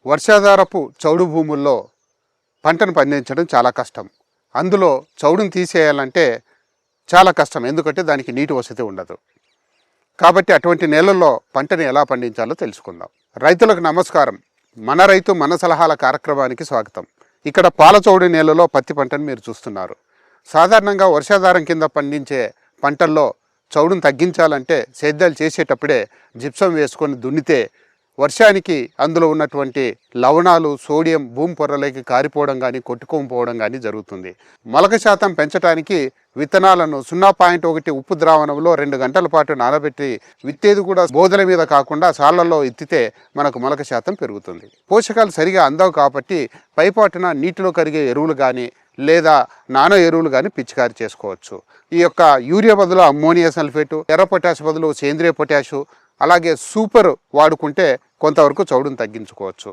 వర్షాధారపు చౌడు భూముల్లో పంటను పండించడం చాలా కష్టం. అందులో చౌడును తీసేయాలంటే చాలా కష్టం, ఎందుకంటే దానికి నీటి వసతి ఉండదు. కాబట్టి అటువంటి నేలల్లో పంటని ఎలా పండించాలో తెలుసుకుందాం. రైతులకు నమస్కారం. మన రైతు మన సలహాల కార్యక్రమానికి స్వాగతం. ఇక్కడ పాలచౌడు నేలలో పత్తి పంటను మీరు చూస్తున్నారు. సాధారణంగా వర్షాధారం కింద పండించే పంటల్లో చౌడును తగ్గించాలంటే సేద్యాలు చేసేటప్పుడే జిప్సం వేసుకొని దున్నితే వర్షానికి అందులో ఉన్నటువంటి లవణాలు, సోడియం భూమి పొరలోకి కారిపోవడం కానీ కొట్టుకోకపోవడం కానీ జరుగుతుంది. మొలక శాతం పెంచడానికి విత్తనాలను 0.1 ఉప్పు ద్రావణంలో 2 గంటల పాటు నానబెట్టి విత్తేది కూడా బోదల మీద కాకుండా సాళ్లలో ఎత్తితే మనకు మొలక శాతం పెరుగుతుంది. పోషకాలు సరిగా అందవు కాబట్టి పైపాటున నీటిలో కరిగే ఎరువులు కానీ లేదా నానో ఎరువులు కానీ పిచికారి చేసుకోవచ్చు. ఈ యొక్క యూరియా బదులు అమ్మోనియా సల్ఫేటు, ఎర్ర పొటాష్ బదులు సేంద్రియ పొటాషు, అలాగే సూపర్ వాడుకుంటే కొంతవరకు చౌడును తగ్గించుకోవచ్చు.